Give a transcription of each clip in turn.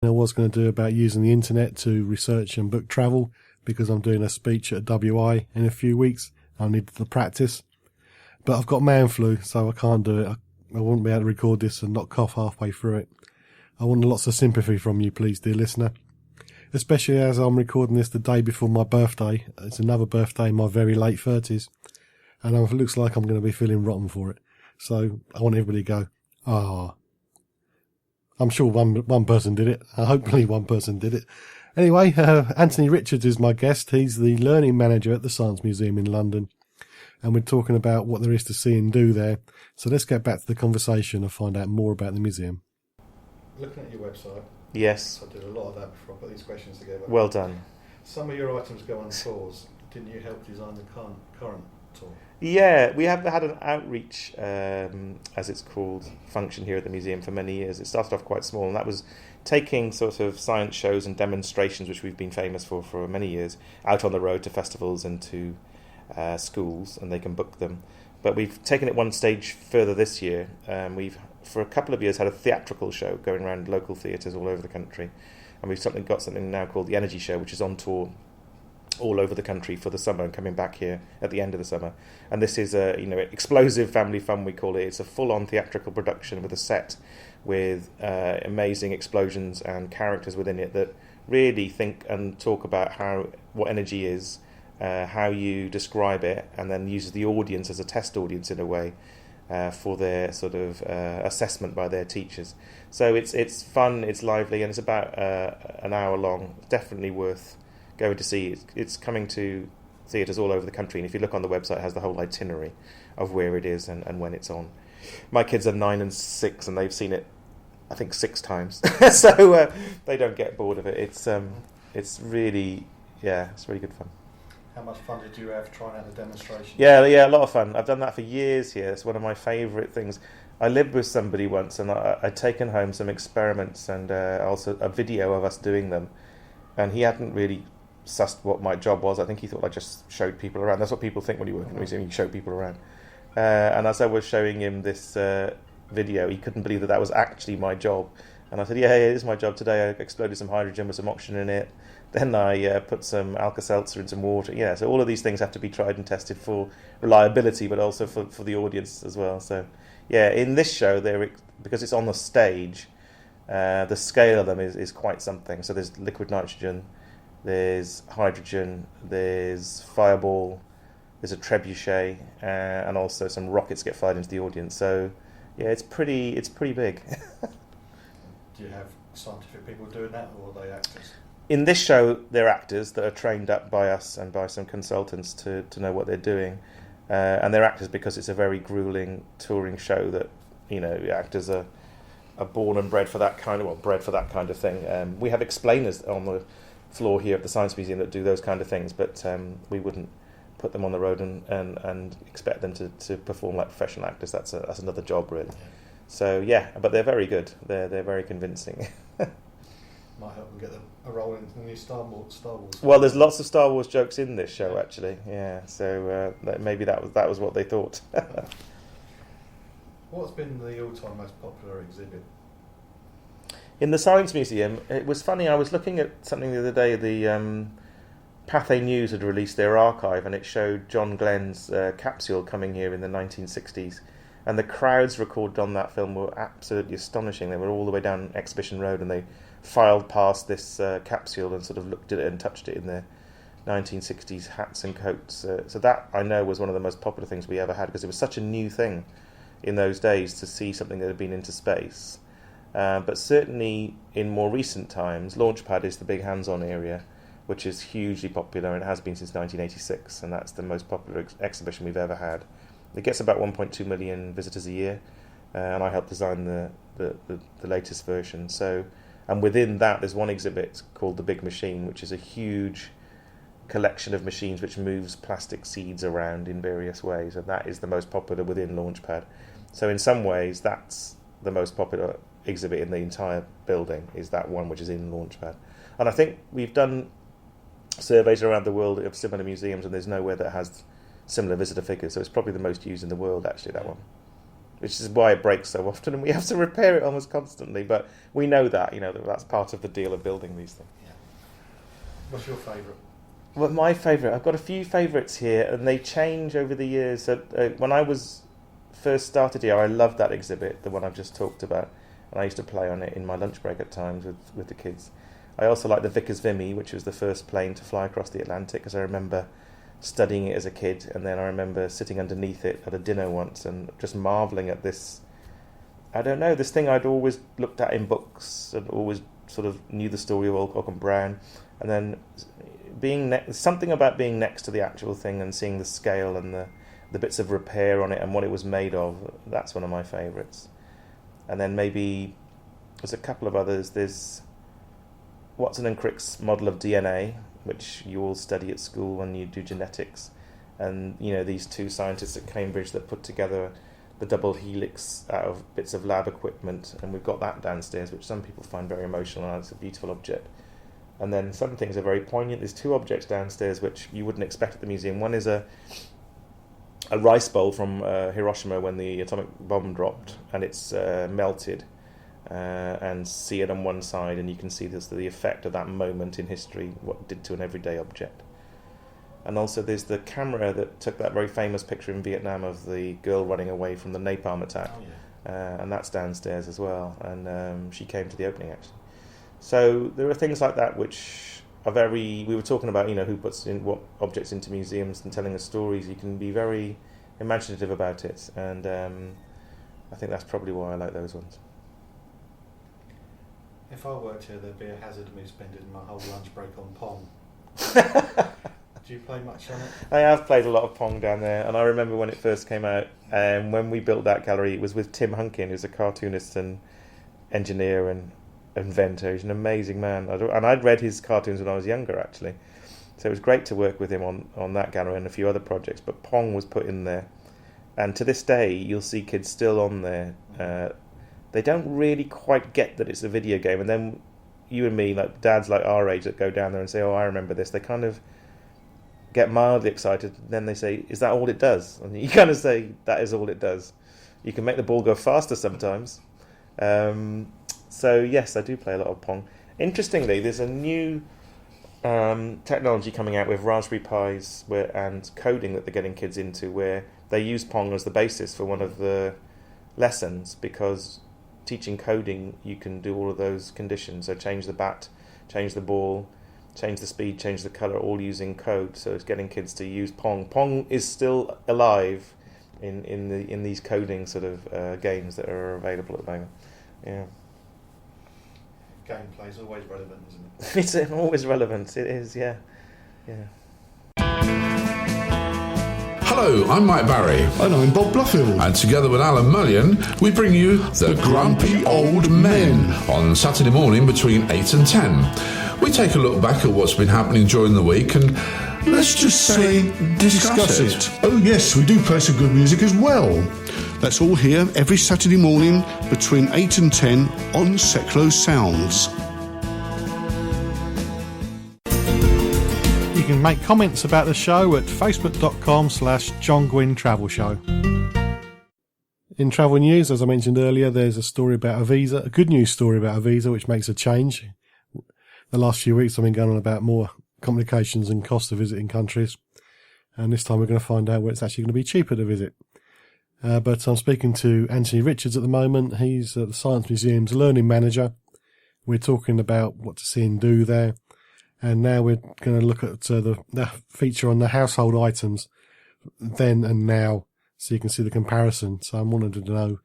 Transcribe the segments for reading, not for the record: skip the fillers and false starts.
I was going to do about using the internet to research and book travel because I'm doing a speech at WI in a few weeks. I need the practice. But I've got man flu, so I can't do it. I wouldn't be able to record this and not cough halfway through it. I want lots of sympathy from you, please, dear listener. Especially as I'm recording this the day before my birthday. It's another birthday in my very late 30s. And it looks like I'm going to be feeling rotten for it. So I want everybody to go, I'm sure one person did it. Hopefully one person did it. Anyway, Anthony Richards is my guest. He's the learning manager at the Science Museum in London. And we're talking about what there is to see and do there. So let's get back to the conversation and find out more about the museum. Looking at your website. Yes. I did a lot of that before I put these questions together. Well done. Some of your items go on tours. Didn't you help design the current tour? Yeah, we have had an outreach, as it's called, function here at the museum for many years. It started off quite small, and that was taking sort of science shows and demonstrations, which we've been famous for many years, out on the road to festivals and to schools, and they can book them. But we've taken it one stage further this year. We've, for a couple of years, had a theatrical show going around local theatres all over the country, and we've got something now called the Energy Show, which is on tour all over the country for the summer and coming back here at the end of the summer. And this is a explosive family fun, we call it. It's a full-on theatrical production with a set with amazing explosions and characters within it that really think and talk about what energy is, how you describe it, and then uses the audience as a test audience in a way for their sort of assessment by their teachers. So it's fun, it's lively, and it's about an hour long. Definitely worth going to see. It's coming to theatres all over the country, and if you look on the website, it has the whole itinerary of where it is and when it's on. My kids are 9 and 6, and they've seen it, I think, 6 times, so they don't get bored of it. It's really good fun. How much fun did you have trying out the demonstration? Yeah, a lot of fun. I've done that for years here. It's one of my favourite things. I lived with somebody once, and I'd taken home some experiments and also a video of us doing them, and he hadn't really sussed what my job was. I think he thought I just showed people around. That's what people think when you work in a museum, you show people around. And as I was showing him this video, he couldn't believe that was actually my job. And I said, yeah, it is my job today. I exploded some hydrogen with some oxygen in it. Then I put some Alka-Seltzer in some water. Yeah, so all of these things have to be tried and tested for reliability, but also for the audience as well. So, yeah, in this show, because it's on the stage, the scale of them is quite something. So there's liquid nitrogen, there's hydrogen, there's fireball, there's a trebuchet, and also some rockets get fired into the audience. So, yeah, it's pretty big. Do you have scientific people doing that, or are they actors? In this show, they're actors that are trained up by us and by some consultants to know what they're doing. And they're actors because it's a very grueling touring show that, actors are born and bred for that kind of thing. We have explainers on the floor here at the Science Museum that do those kind of things, but we wouldn't put them on the road and expect them to perform like professional actors. That's another job, really. Yeah. So, yeah, but they're very good. They're very convincing. Might help them get a role in the new Star Wars. Well, there's lots of Star Wars jokes in this show, actually. Yeah, so maybe that was what they thought. What's been the all-time most popular exhibit? In the Science Museum, it was funny. I was looking at something the other day. The Pathé News had released their archive, and it showed John Glenn's capsule coming here in the 1960s. And the crowds recorded on that film were absolutely astonishing. They were all the way down Exhibition Road, and they filed past this capsule and sort of looked at it and touched it in their 1960s hats and coats. So that, I know, was one of the most popular things we ever had, because it was such a new thing in those days to see something that had been into space. But certainly in more recent times, Launchpad is the big hands-on area, which is hugely popular, and it has been since 1986, and that's the most popular exhibition we've ever had. It gets about 1.2 million visitors a year, and I helped design the latest version. So, and within that, there's one exhibit called The Big Machine, which is a huge collection of machines which moves plastic seeds around in various ways, and that is the most popular within Launchpad. So in some ways, that's the most popular exhibit in the entire building, is that one which is in Launchpad. And I think we've done surveys around the world of similar museums, and there's nowhere that has similar visitor figures, so it's probably the most used in the world, actually, that one. which is why it breaks so often, and we have to repair it almost constantly. But we know that, that's part of the deal of building these things. Yeah. What's your favourite? Well, my favourite, I've got a few favourites here, and they change over the years. So, when I was first started here, I loved that exhibit, the one I've just talked about, and I used to play on it in my lunch break at times with the kids. I also like the Vickers Vimy, which was the first plane to fly across the Atlantic, because I remember studying it as a kid, and then I remember sitting underneath it at a dinner once and just marvelling at this, I don't know, this thing I'd always looked at in books and always sort of knew the story of Alcott Brown, and then something about being next to the actual thing and seeing the scale and the bits of repair on it and what it was made of, that's one of my favourites. And then maybe there's a couple of others. There's Watson and Crick's model of DNA, which you all study at school when you do genetics, and these two scientists at Cambridge that put together the double helix out of bits of lab equipment, and we've got that downstairs, which some people find very emotional, and it's a beautiful object. And then some things are very poignant. There's two objects downstairs which you wouldn't expect at the museum. One is a rice bowl from Hiroshima when the atomic bomb dropped, and it's melted, and see it on one side, and you can see the effect of that moment in history, what it did to an everyday object. And also there's the camera that took that very famous picture in Vietnam of the girl running away from the napalm attack. Oh, yeah. And that's downstairs as well, and she came to the opening actually. So there are things like that which are we were talking about, who puts in what objects into museums and telling us stories. You can be very imaginative about it, and I think that's probably why I like those ones. If I worked here, there'd be a hazard of me spending my whole lunch break on Pong. Do you play much on it? I have played a lot of Pong down there, and I remember when it first came out, and when we built that gallery, it was with Tim Hunkin, who's a cartoonist and engineer and inventor. He's an amazing man, and I'd read his cartoons when I was younger, actually. So it was great to work with him on that gallery and a few other projects, but Pong was put in there. And to this day, you'll see kids still on there. They don't really quite get that it's a video game, and then you and me, like dads like our age that go down there and say, oh, I remember this, they kind of get mildly excited, and then they say, is that all it does? And you kind of say, that is all it does. You can make the ball go faster sometimes. So yes, I do play a lot of Pong. Interestingly, there's a new technology coming out with Raspberry Pis and coding that they're getting kids into, where they use Pong as the basis for one of the lessons, because teaching coding, you can do all of those conditions. So change the bat, change the ball, change the speed, change the colour, all using code. So it's getting kids to use Pong. Pong is still alive in these coding sort of games that are available at the moment. Yeah. Gameplay is always relevant, isn't it? It's always relevant. It is, yeah. Hello, I'm Mike Barry. And I'm Bob Bluffield. And together with Alan Mullion, we bring you The Grumpy Old Men on Saturday morning between 8 and 10. We take a look back at what's been happening during the week and, let's just say, discuss it. Oh yes, we do play some good music as well. That's all here every Saturday morning between 8 and 10 on Seclo Sounds. You can make comments about the show at facebook.com/John Guinn Travel Show. In travel news, as I mentioned earlier, there's a story about a visa, a good news story about a visa, which makes a change. The last few weeks I've been going on about more complications and cost of visiting countries. And this time we're going to find out where it's actually going to be cheaper to visit. But I'm speaking to Anthony Richards at the moment. He's at the Science Museum's Learning Manager. We're talking about what to see and do there. And now we're going to look at the feature on the household items then and now, so you can see the comparison. So I wanted to know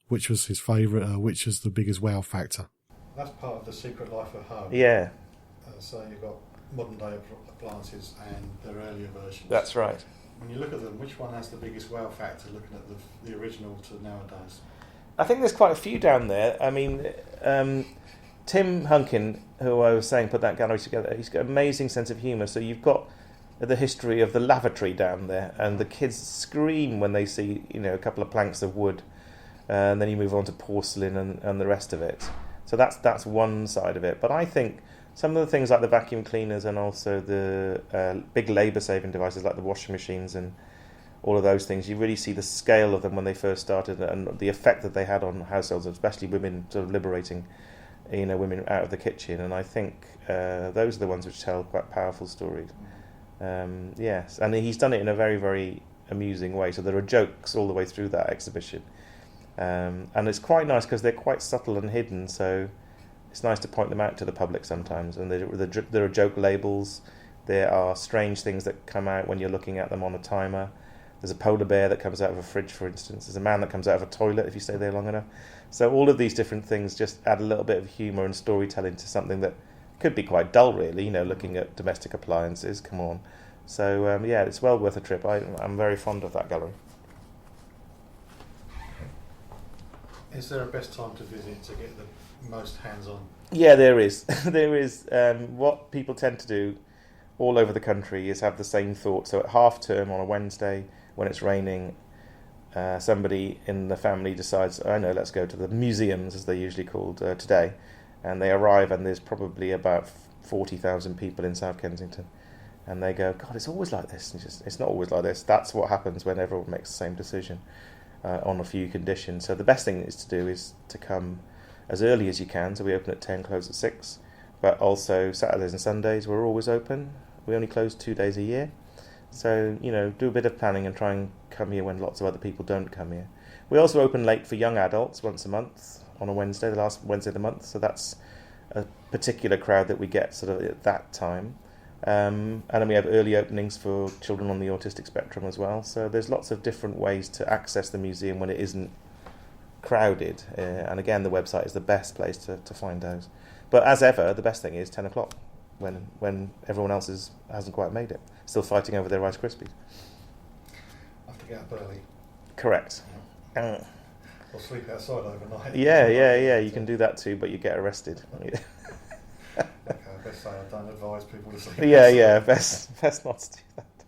which was his favourite, which was the biggest wow factor. That's part of the secret life of home. Yeah. So you've got modern day appliances and their earlier versions. That's right. When you look at them, which one has the biggest wow factor, looking at the original to nowadays? I think there's quite a few down there. I mean, Tim Hunkin, who I was saying put that gallery together, he's got an amazing sense of humour. So you've got the history of the lavatory down there, and the kids scream when they see, a couple of planks of wood, and then you move on to porcelain and the rest of it. So that's one side of it. But I think some of the things like the vacuum cleaners and also the big labour-saving devices like the washing machines and all of those things. You really see the scale of them when they first started and the effect that they had on households, especially women, sort of liberating, women out of the kitchen. And I think those are the ones which tell quite powerful stories. Yes, and he's done it in a very, very amusing way. So there are jokes all the way through that exhibition. And it's quite nice because they're quite subtle and hidden, so it's nice to point them out to the public sometimes. And there are joke labels. There are strange things that come out when you're looking at them on a timer. There's a polar bear that comes out of a fridge, for instance. There's a man that comes out of a toilet if you stay there long enough. So all of these different things just add a little bit of humour and storytelling to something that could be quite dull, really, looking at domestic appliances. Come on. So, it's well worth a trip. I'm very fond of that gallery. Is there a best time to visit to get the most hands-on? Yeah, there is. There is. What people tend to do all over the country is have the same thought. So at half term on a Wednesday, when it's raining, somebody in the family decides, let's go to the museums, as they're usually called today. And they arrive, and there's probably about 40,000 people in South Kensington. And they go, God, it's always like this. It's not always like this. That's what happens when everyone makes the same decision on a few conditions. So the best thing is to do is to come as early as you can. So we open at 10, close at 6. But also Saturdays and Sundays, we're always open. We only close 2 days a year. So, do a bit of planning and try and come here when lots of other people don't come here. We also open late for young adults once a month on a Wednesday, the last Wednesday of the month. So that's a particular crowd that we get sort of at that time. And then we have early openings for children on the autistic spectrum as well. So there's lots of different ways to access the museum when it isn't crowded. And again, the website is the best place to find those. But as ever, the best thing is 10 o'clock when everyone else hasn't quite made it. Still fighting over their Rice Krispies. I have to get up early. Correct. Or sleep outside overnight. Yeah, you can do that too, but you get arrested. Okay, best say I don't advise people to sleep outside. Best not to do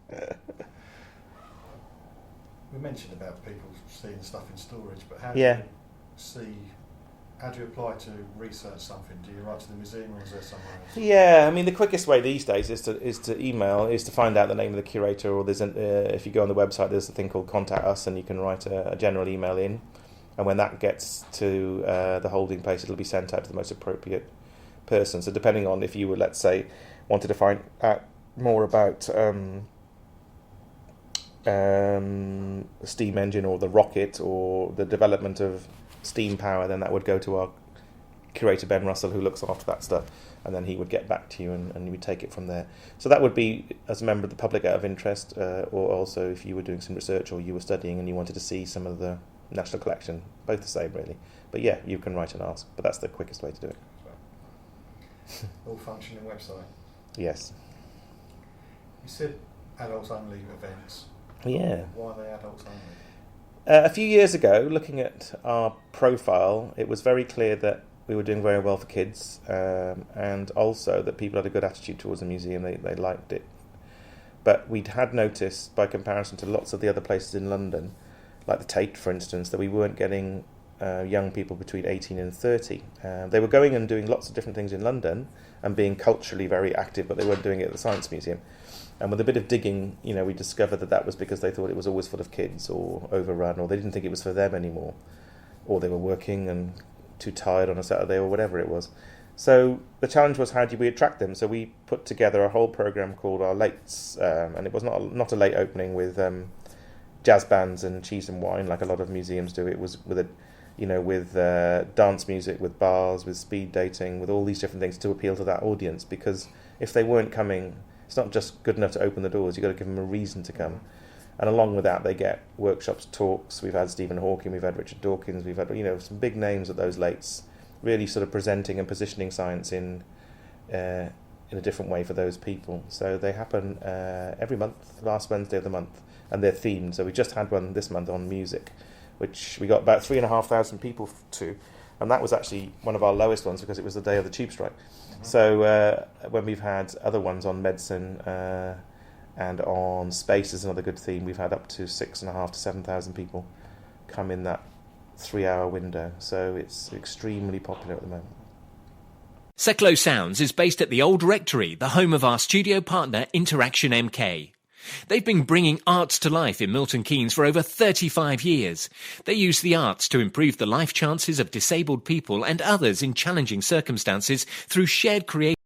that. We mentioned about people seeing stuff in storage, but how do you apply to research something? Do you write to the museum, or is there somewhere else? Yeah, I mean, the quickest way these days is to email, is to find out the name of the curator, or there's if you go on the website, there's a thing called Contact Us, and you can write a general email in, and when that gets to the holding place, it'll be sent out to the most appropriate person. So depending on if you were, let's say, wanted to find out more about the steam engine or the rocket or the development of steam power, then that would go to our curator Ben Russell, who looks after that stuff, and then he would get back to you and you would take it from there. So that would be as a member of the public out of interest, or also if you were doing some research or you were studying and you wanted to see some of the national collection. Both the same, really. But yeah, you can write and ask, but that's the quickest way to do it. All functioning website. Yes. You said adults only events. Yeah. Why are they adults only? A few years ago, looking at our profile, it was very clear that we were doing very well for kids, and also that people had a good attitude towards the museum. They liked it. But we'd had noticed, by comparison to lots of the other places in London, like the Tate, for instance, that we weren't getting young people between 18 and 30. They were going and doing lots of different things in London and being culturally very active, but they weren't doing it at the Science Museum. And with a bit of digging, we discovered that was because they thought it was always full of kids or overrun, or they didn't think it was for them anymore, or they were working and too tired on a Saturday or whatever it was. So the challenge was, how do we attract them? So we put together a whole program called our Lates, and it was not a late opening with jazz bands and cheese and wine like a lot of museums do. It was with dance music, with bars, with speed dating, with all these different things to appeal to that audience. Because if they weren't coming, it's not just good enough to open the doors. You've got to give them a reason to come. And along with that, they get workshops, talks. We've had Stephen Hawking, we've had Richard Dawkins, we've had some big names at those Lates, really sort of presenting and positioning science in a different way for those people. So they happen every month, last Wednesday of the month, and they're themed. So we just had one this month on music, which we got about 3,500 people to, and that was actually one of our lowest ones because it was the day of the tube strike. Mm-hmm. So when we've had other ones on medicine and on space is another good theme, we've had up to 6,500 to 7,000 people come in that 3-hour window. So it's extremely popular at the moment. Seklo Sounds is based at the Old Rectory, the home of our studio partner Interaction MK. They've been bringing arts to life in Milton Keynes for over 35 years. They use the arts to improve the life chances of disabled people and others in challenging circumstances through shared creativity.